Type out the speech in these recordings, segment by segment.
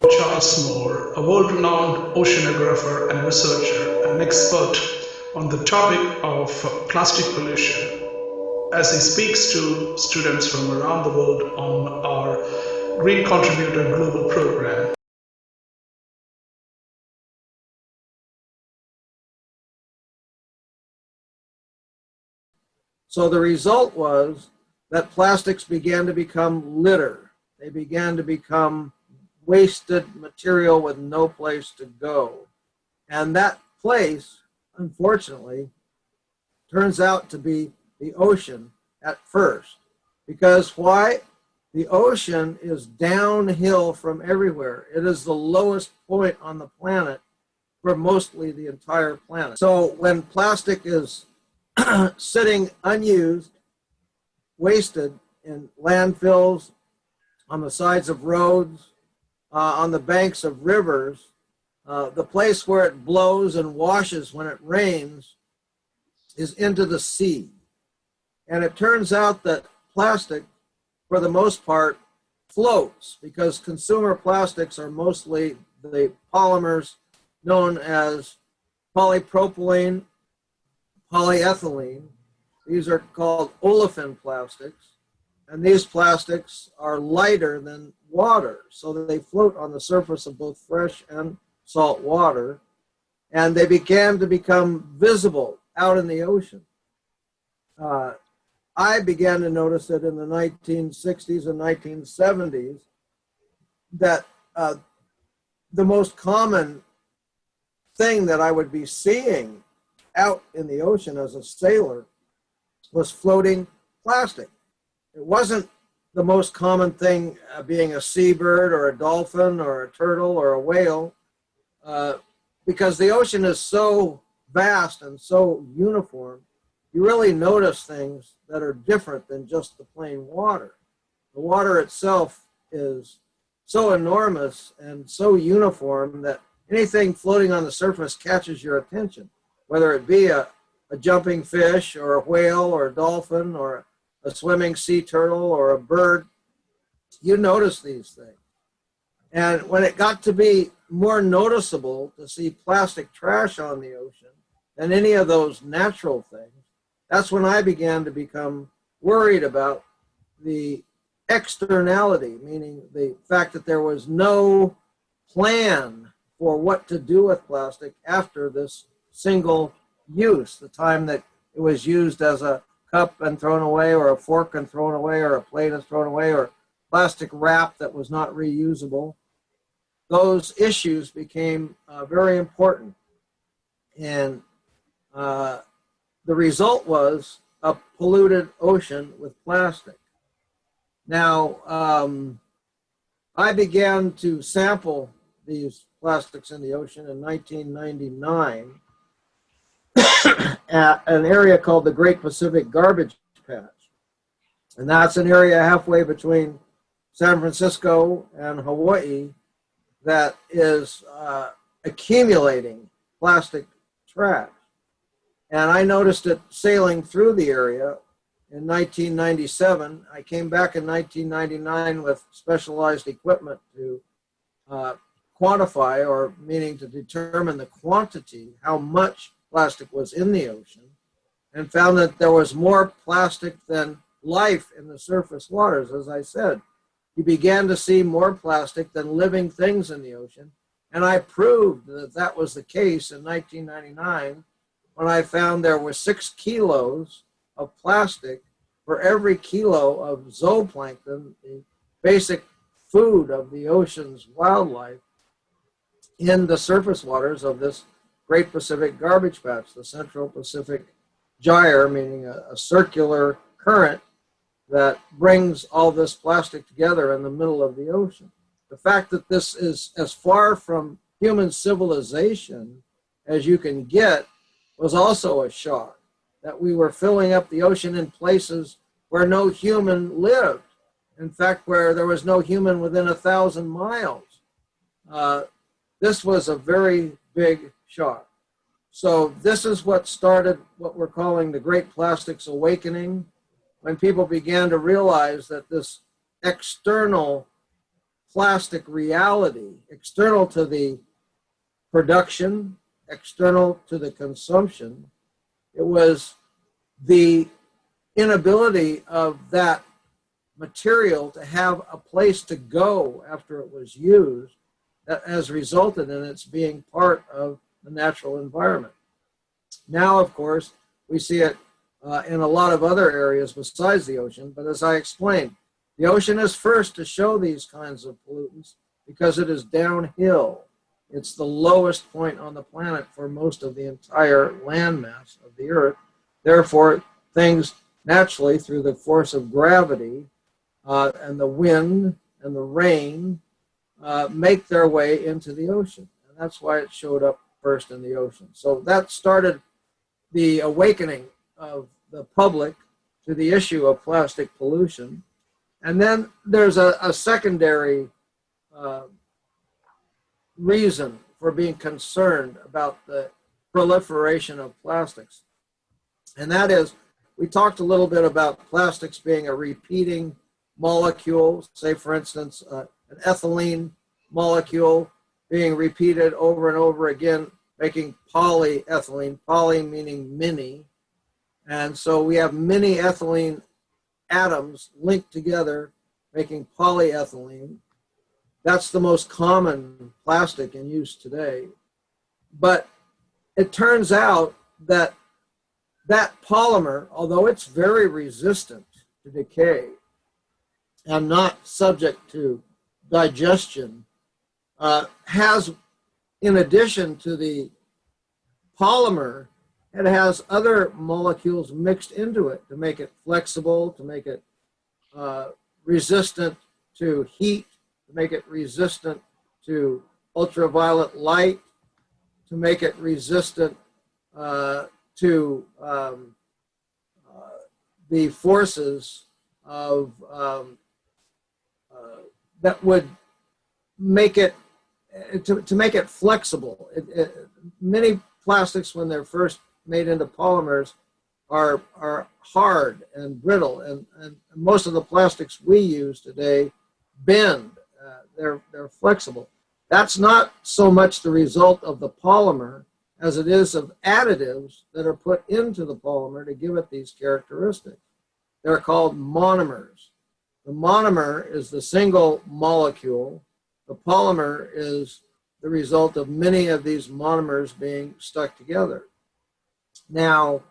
Charles Moore, a world-renowned oceanographer and researcher and an expert on the topic of plastic pollution, as he speaks to students from around the world on our Green Contributor Global Program. So the result was that plastics began to become litter. They began to become wasted material with no place to go. And that place, unfortunately, turns out to be the ocean at first. Because why? The ocean is downhill from everywhere. It is the lowest point on the planet for mostly the entire planet. So when plastic is sitting unused, wasted in landfills, on the sides of roads, on the banks of rivers, the place where it blows and washes when it rains is into the sea. And it turns out that plastic, for the most part, floats because consumer plastics are mostly the polymers known as polypropylene, polyethylene. These are called olefin plastics. And these plastics are lighter than water, so that they float on the surface of both fresh and salt water. And they began to become visible out in the ocean. I began to notice it in the 1960s and 1970s that the most common thing that I would be seeing out in the ocean as a sailor was floating plastic. It wasn't the most common thing being a seabird or a dolphin or a turtle or a whale, because the ocean is so vast and so uniform. You really notice things that are different than just the plain water. The water itself is so enormous and so uniform that anything floating on the surface catches your attention, whether it be a jumping fish or a whale or a dolphin or a swimming sea turtle or a bird. You notice these things. And when it got to be more noticeable to see plastic trash on the ocean than any of those natural things, that's when I began to become worried about the externality, meaning the fact that there was no plan for what to do with plastic after this single use, the time that it was used as a cup and thrown away, or a fork and thrown away, or a plate and thrown away, or plastic wrap that was not reusable. Those issues became very important. And the result was a polluted ocean with plastic. Now, I began to sample these plastics in the ocean in 1999 at an area called the Great Pacific Garbage Patch. And that's an area halfway between San Francisco and Hawaii that is accumulating plastic trash. And I noticed it sailing through the area in 1997. I came back in 1999 with specialized equipment to quantify, or meaning to determine the quantity, how much plastic was in the ocean, and found that there was more plastic than life in the surface waters. As I said, you began to see more plastic than living things in the ocean. And I proved that that was the case in 1999 when I found there were 6 kilos of plastic for every kilo of zooplankton, the basic food of the ocean's wildlife, in the surface waters of this Great Pacific Garbage Patch, the Central Pacific Gyre, meaning a circular current that brings all this plastic together in the middle of the ocean. The fact that this is as far from human civilization as you can get was also a shock, that we were filling up the ocean in places where no human lived. In fact, where there was no human within 1,000 miles. This was a very big shock. So this is what started what we're calling the Great Plastics Awakening, when people began to realize that this external plastic reality, external to the production, external to the consumption. It was the inability of that material to have a place to go after it was used that has resulted in its being part of the natural environment. Now, of course, we see it in a lot of other areas besides the ocean, but as I explained, the ocean is first to show these kinds of pollutants because it is downhill. It's the lowest point on the planet for most of the entire landmass of the Earth. Therefore, things naturally, through the force of gravity and the wind and the rain, make their way into the ocean. And that's why it showed up first in the ocean. So that started the awakening of the public to the issue of plastic pollution. And then there's a secondary reason for being concerned about the proliferation of plastics. And that is, we talked a little bit about plastics being a repeating molecule, say for instance, an ethylene molecule being repeated over and over again, making polyethylene, poly meaning many. And so we have many ethylene atoms linked together, making polyethylene. That's the most common plastic in use today. But it turns out that that polymer, although it's very resistant to decay and not subject to digestion, has, in addition to the polymer, it has other molecules mixed into it to make it flexible, to make it resistant to heat, to make it resistant to ultraviolet light, to make it resistant to the forces of that would make it to make it flexible. Many plastics, when they're first made into polymers, are hard and brittle, and most of the plastics we use today bend. They're flexible. That's not so much the result of the polymer as it is of additives that are put into the polymer to give it these characteristics. They're called monomers. The monomer is the single molecule. The polymer is the result of many of these monomers being stuck together. Now,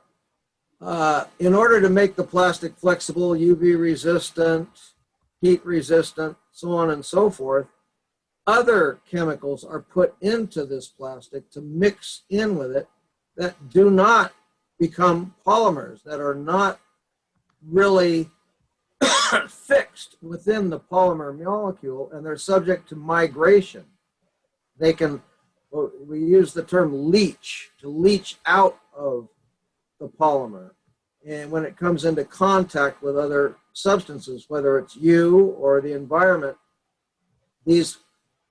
in order to make the plastic flexible, UV resistant, heat resistant, so on and so forth, other chemicals are put into this plastic to mix in with it that do not become polymers, that are not really fixed within the polymer molecule, and they're subject to migration. They can, we use the term leach, to leach out of the polymer. And when it comes into contact with other substances, whether it's you or the environment, these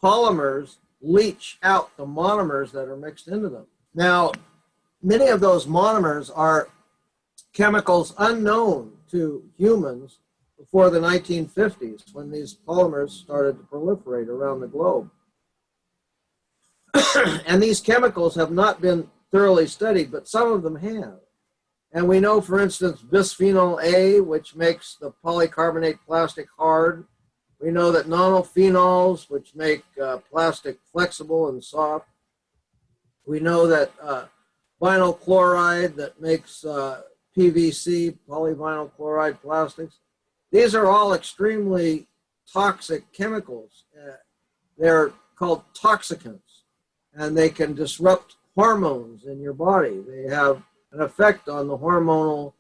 polymers leach out the monomers that are mixed into them. Now, many of those monomers are chemicals unknown to humans before the 1950s, when these polymers started to proliferate around the globe. And these chemicals have not been thoroughly studied, but some of them have. And we know, for instance, bisphenol A, which makes the polycarbonate plastic hard. We know that nonylphenols, which make plastic flexible and soft. We know that vinyl chloride that makes PVC, polyvinyl chloride plastics. These are all extremely toxic chemicals. They're called toxicants, and they can disrupt hormones in your body. They have an effect on the hormonal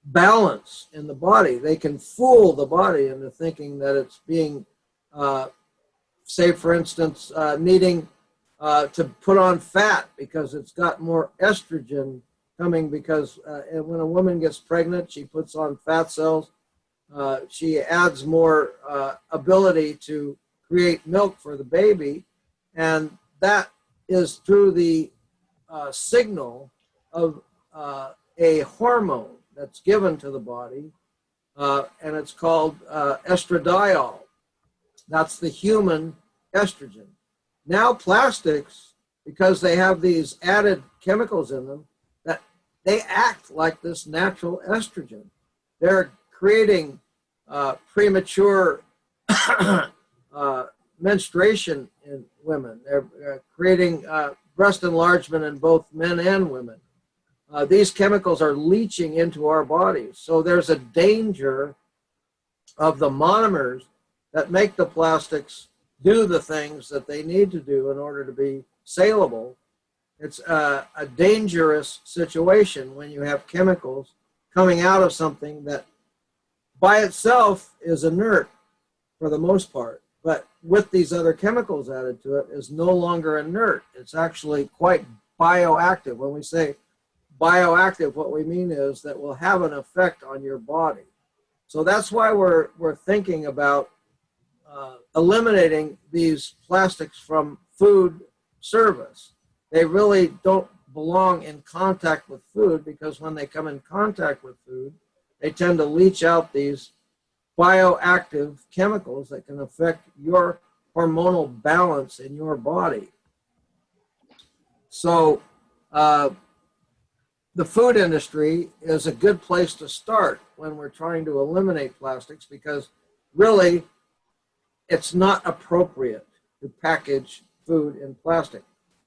balance in the body. They can fool the body into thinking that it's being, say for instance, needing to put on fat because it's got more estrogen coming, because when a woman gets pregnant, she puts on fat cells. She adds more ability to create milk for the baby, and that is through the signal of a hormone that's given to the body, and it's called estradiol. That's the human estrogen. Now plastics, because they have these added chemicals in them, that they act like this natural estrogen. They're creating premature menstruation in women. They're creating breast enlargement in both men and women. These chemicals are leaching into our bodies. So there's a danger of the monomers that make the plastics do the things that they need to do in order to be saleable. It's a dangerous situation when you have chemicals coming out of something that by itself is inert for the most part, but with these other chemicals added to it is no longer inert. It's actually quite bioactive. When we say bioactive, what we mean is that will have an effect on your body. So that's why we're thinking about eliminating these plastics from food service. They really don't belong in contact with food, because when they come in contact with food, they tend to leach out these bioactive chemicals that can affect your hormonal balance in your body. So the food industry is a good place to start when we're trying to eliminate plastics, because really it's not appropriate to package food in plastic.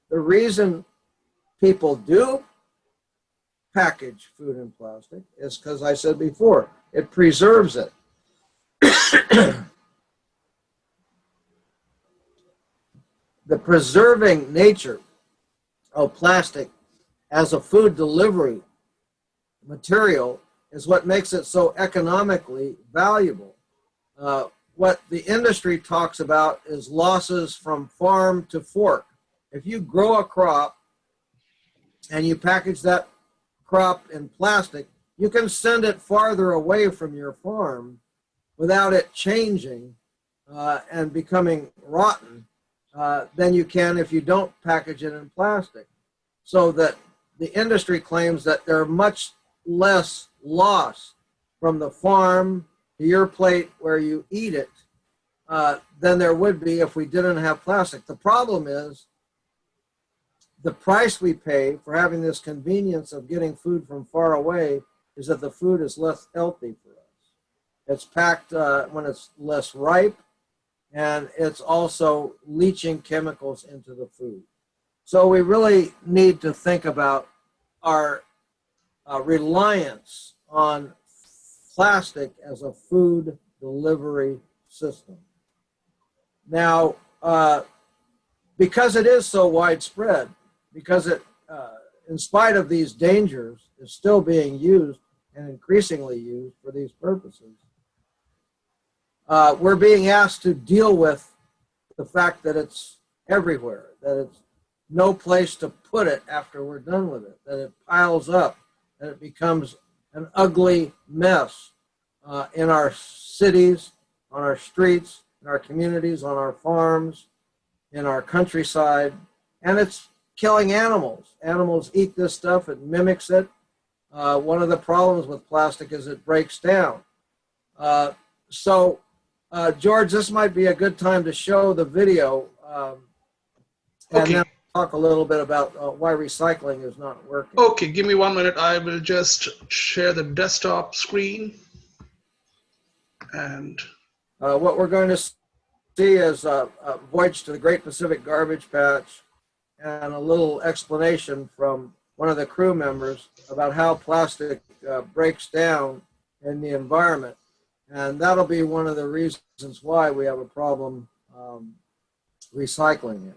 The reason people do package food in plastic is because, I said before, it preserves it. The preserving nature of plastic as a food delivery material is what makes it so economically valuable. What the industry talks about is losses from farm to fork. If you grow a crop and you package that crop in plastic, you can send it farther away from your farm without it changing and becoming rotten than you can if you don't package it in plastic. So that the industry claims that there are much less loss from the farm to your plate where you eat it than there would be if we didn't have plastic. The problem is the price we pay for having this convenience of getting food from far away is that the food is less healthy for us. It's packed when it's less ripe, and it's also leaching chemicals into the food. So we really need to think about our reliance on plastic as a food delivery system. Now, because it is so widespread, because it, in spite of these dangers, is still being used and increasingly used for these purposes, we're being asked to deal with the fact that it's everywhere, that it's no place to put it after we're done with it, that it piles up, that it becomes an ugly mess in our cities, on our streets, in our communities, on our farms, in our countryside, and it's killing animals. Animals eat this stuff, it mimics it. One of the problems with plastic is it breaks down. George, this might be a good time to show the video and then talk a little bit about why recycling is not working. Okay, give me 1 minute. I will just share the desktop screen. And what we're going to see is a voyage to the Great Pacific Garbage Patch and a little explanation from one of the crew members about how plastic breaks down in the environment. And that'll be one of the reasons why we have a problem recycling it.